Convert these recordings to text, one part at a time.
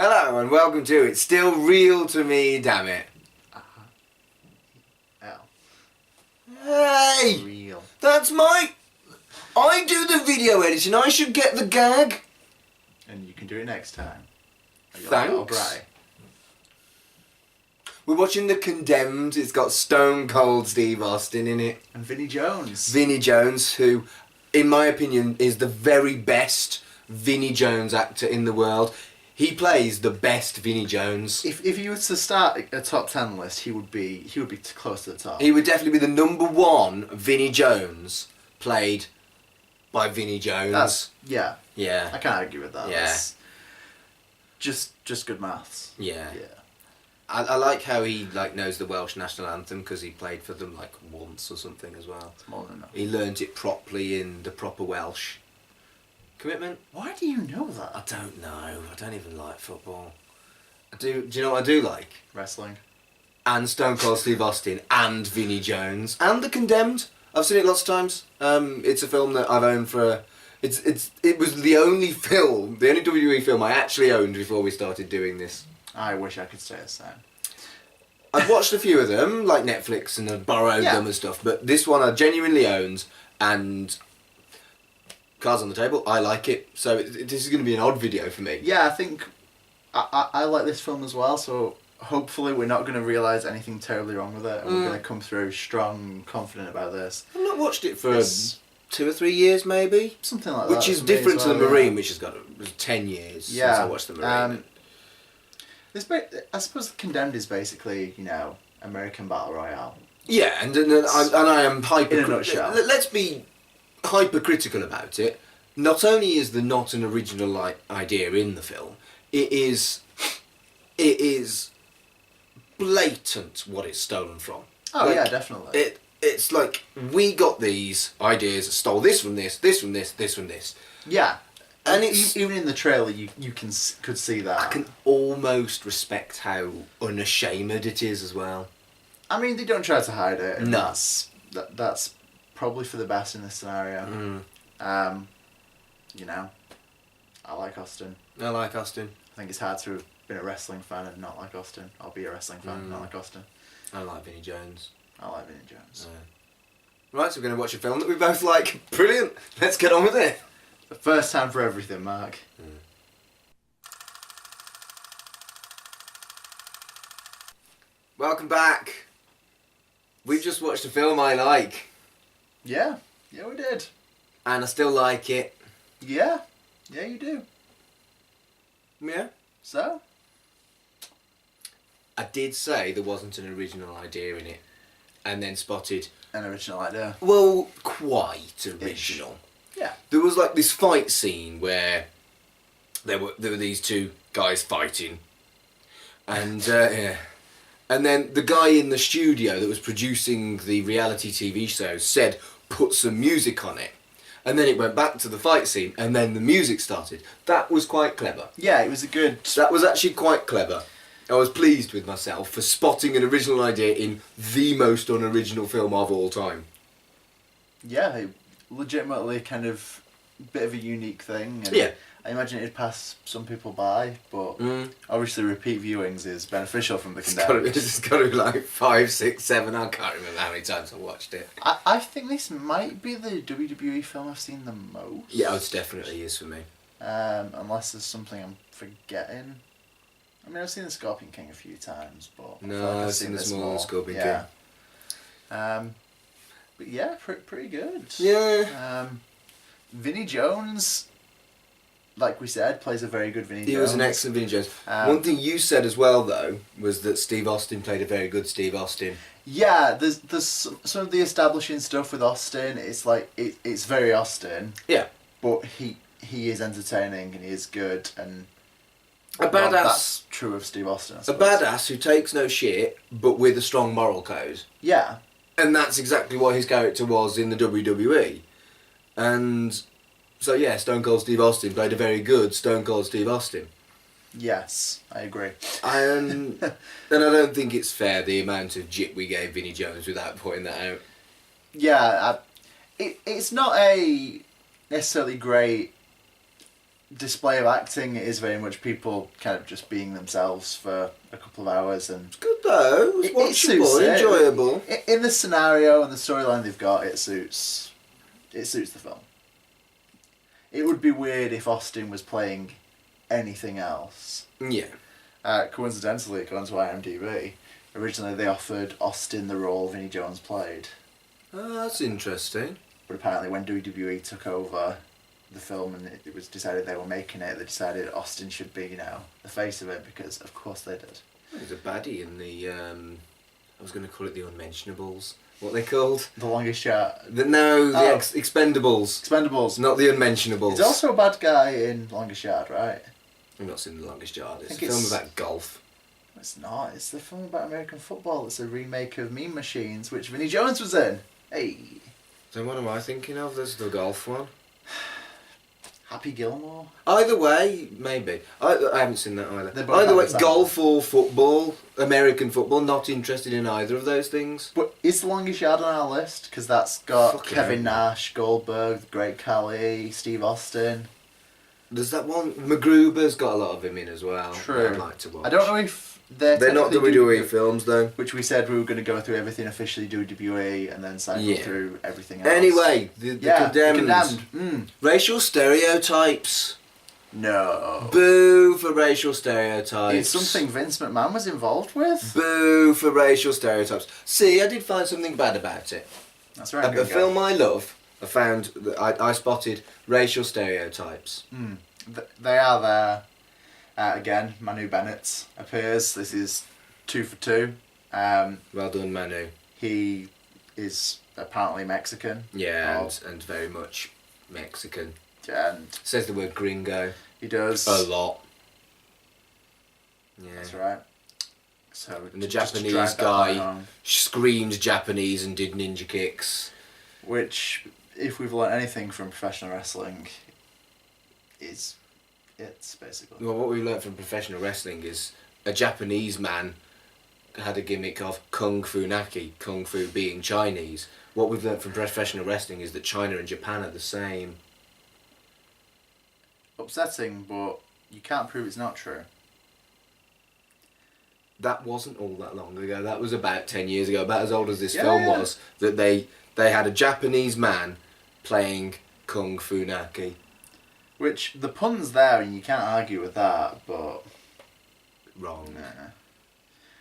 Hello and welcome to It's Still Real to Me, damn it. L. Hey! Real. That's my... I do the video editing, I should get the gag. And you can do it next time. Thanks. We're watching The Condemned. It's got Stone Cold Steve Austin in it. And Vinnie Jones. Vinnie Jones, who, in my opinion, is the very best Vinnie Jones actor in the world. He plays the best Vinnie Jones. If you were to start a top 10 list, he would be close to the top. He would definitely be the number one Vinnie Jones, played by Vinnie Jones. Yeah. Yeah. I can't argue with that. Yeah. That's just good maths. Yeah. Yeah. I like how he knows the Welsh national anthem because he played for them once or something as well. It's more than enough. He learnt it properly in the proper Welsh. Commitment? Why do you know that? I don't know. I don't even like football. Do you know what I do like? Wrestling. And Stone Cold Steve Austin and Vinnie Jones and The Condemned. I've seen it lots of times. It's a film that I've owned for. It was the only film, the only WWE film I actually owned before we started doing this. I wish I could say the same. I've watched a few of them, like Netflix, and I've borrowed them and stuff, but this one I genuinely owned, and cards on the table, I like it, so this is going to be an odd video for me. Yeah, I think I like this film as well, so hopefully we're not going to realise anything terribly wrong with it, and we're going to come through strong, confident about this. I've not watched it for 2 or 3 years, maybe. Something like that. Which is different to The Marine, which has got 10 years since I watched The Marine. I suppose The Condemned is basically, American Battle Royale. Yeah, and I am In a nutshell. Let's be hypercritical about it. Not only is there not an original idea in the film, it is blatant what it's stolen from. Oh yeah, definitely. It's like we got these ideas, stole this from this, this from this, this from this. Yeah. And it's, even in the trailer, you could see that. I can almost respect how unashamed it is as well. I mean, they don't try to hide it. And No. That's probably for the best in this scenario. I like Austin. I like Austin. I think it's hard to have been a wrestling fan and not like Austin. I'll be a wrestling fan and not like Austin. I like Vinnie Jones. I like Vinnie Jones. Right, so we're going to watch a film that we both like. Brilliant. Let's get on with it. The first time for everything, Mark. Welcome back. We've just watched a film I like. Yeah. Yeah, we did. And I still like it. Yeah. Yeah, you do. Yeah. So? I did say there wasn't an original idea in it. And then spotted... An original idea. Well, quite original. Yeah. There was this fight scene where there were these two guys fighting. And and then the guy in the studio that was producing the reality TV show said, put some music on it. And then it went back to the fight scene, and then the music started. That was quite clever. Yeah, it was a good... That was actually quite clever. I was pleased with myself for spotting an original idea in the most unoriginal film of all time. Yeah, it legitimately kind of bit of a unique thing. And Yeah. I imagine it'd pass some people by, but obviously repeat viewings is beneficial from The Condemned. It's got to be 5, 6, 7, I can't remember how many times I watched it. I think this might be the WWE film I've seen the most. Yeah, it definitely is for me. Unless there's something I'm forgetting. I mean, I've seen The Scorpion King a few times, but... No, I've seen the smaller Scorpion King. But yeah, pretty good. Yeah. Vinnie Jones... Like we said, plays a very good Vinnie Jones. He was an excellent Vinnie Jones. One thing you said as well, though, was that Steve Austin played a very good Steve Austin. Yeah, there's some of the establishing stuff with Austin. It's it's very Austin. Yeah. But he is entertaining and he is good and a badass. Well, that's true of Steve Austin. I suppose. A badass who takes no shit, but with a strong moral code. Yeah. And that's exactly what his character was in the WWE. And so yeah, Stone Cold Steve Austin played a very good Stone Cold Steve Austin. Yes, I agree. And I don't think it's fair the amount of jip we gave Vinnie Jones without pointing that out. Yeah, it's not a necessarily great display of acting. It is very much people kind of just being themselves for a couple of hours, and It's good though. It's watchable, suits it. enjoyable. In the scenario and the storyline they've got, it suits the film. It would be weird if Austin was playing anything else. Yeah. Coincidentally, according to IMDb, originally they offered Austin the role Vinnie Jones played. Oh, that's interesting. But apparently when WWE took over the film and it was decided they were making it, they decided Austin should be, the face of it, because of course they did. He's a baddie in the, I was going to call it the Unmentionables. What they called? The Longest Yard. Expendables. Expendables. Not the Unmentionables. He's also a bad guy in Longest Yard, right? I've not seen The Longest Yard. It's a think film it's- about golf. It's not. It's the film about American football. It's a remake of Mean Machines, which Vinnie Jones was in. Hey. So what am I thinking of? There's the golf one. Happy Gilmore. Either way, maybe. I haven't seen that either. They're both Either way, advertising. golf or football, American football, not interested in either of those things. But is The Longest Yard on our list? Because that's got Fucking Kevin hell. Nash, Goldberg, Great Khali, Steve Austin. There's that one, MacGruber's got a lot of him in as well. True. I'd like to watch. I don't know if they're not technically WWE films though. Which we said we were going to go through everything officially WWE and then cycle Yeah. through everything else. Anyway, the Condemned. Racial stereotypes. No. Boo for racial stereotypes. It's something Vince McMahon was involved with. Boo for racial stereotypes. See, I did find something bad about it. That's right. A film I love, I found that I spotted racial stereotypes. They are there. Again, Manu Bennett appears. This is 2 for 2. Well done, Manu. He is apparently Mexican. Yeah, and very much Mexican. And Says the word gringo he does. a lot. Yeah. That's right. So And the just to Japanese drive that point guy home. screamed Japanese and did ninja kicks. Which, if we've learned anything from professional wrestling, it's basically. Well, what we learnt from professional wrestling is a Japanese man had a gimmick of Kung Fu Naki, Kung Fu being Chinese. What we've learnt from professional wrestling is that China and Japan are the same. Upsetting, but you can't prove it's not true. That wasn't all that long ago. That was about 10 years ago, about as old as this Yeah, film yeah. was, that they had a Japanese man playing Kung Fu Naki. Which, the pun's there and you can't argue with that, but Wrong.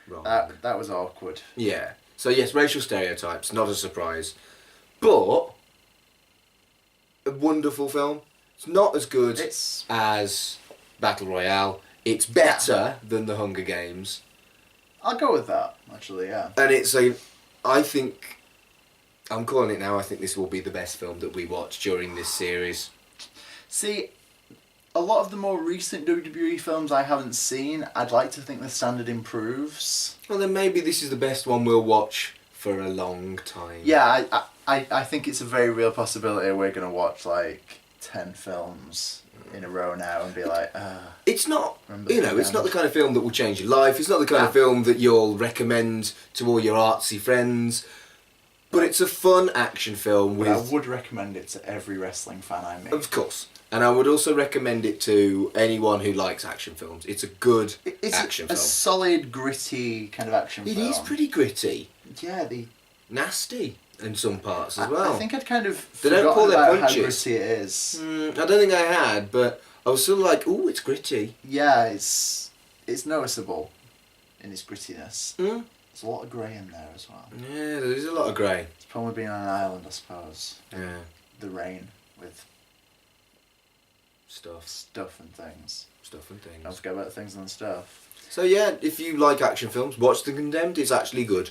Wrong. that was awkward. Yeah. So yes, racial stereotypes, not a surprise. But a wonderful film. It's not as good It's as Battle Royale. It's better than The Hunger Games. I'll go with that, actually, yeah. And I think, I'm calling it now, I think this will be the best film that we watch during this series. See, a lot of the more recent WWE films I haven't seen, I'd like to think the standard improves. Well, then maybe this is the best one we'll watch for a long time. Yeah, I think it's a very real possibility we're going to watch like 10 films in a row now and be like, It's not, Remember it's not the kind of film that will change your life. It's not the kind of film that you'll recommend to all your artsy friends. But it's a fun action film but I with... would recommend it to every wrestling fan I meet. Of course. And I would also recommend it to anyone who likes action films. It's a good It's action a film. solid, gritty kind of action It film. is pretty gritty. Yeah, Nasty in some parts as well. I think I'd kind of They don't forgotten pull their about how punches. gritty it is. I don't think I had, but I was sort of like, ooh, it's gritty. Yeah, it's noticeable in its grittiness. Mm. There's a lot of grey in there as well. Yeah, there is a lot of grey. It's probably being on an island, I suppose. Yeah. The rain with Stuff stuff and things. and Don't things. forget about things and stuff. So yeah, if you like action films, watch The Condemned. It's actually good.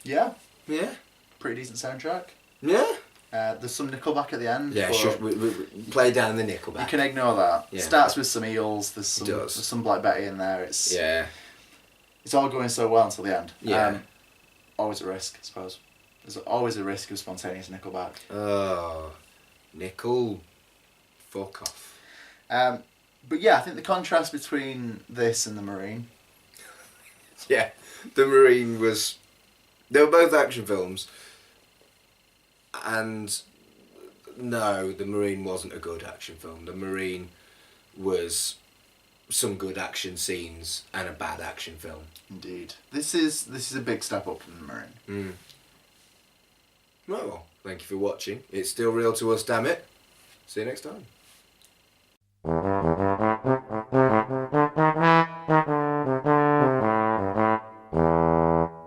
Yeah, Yeah. pretty decent soundtrack. Yeah. There's some Nickelback at the end. Yeah, but sure. We play down the Nickelback. you can ignore that. Yeah. Starts with some eels. There's It does. some Black Betty in there. It's Yeah. it's all going so well until the end. Yeah. Always a risk, I suppose. There's always a risk of spontaneous Nickelback. Oh, Nickel. Fuck off. But yeah, I think the contrast between this and The Marine. Yeah, The Marine was... They were both action films. And no, The Marine wasn't a good action film. The Marine was some good action scenes and a bad action film. Indeed. This is a big step up from The Marine. Well, thank you for watching. It's still real to us, damn it. See you next time.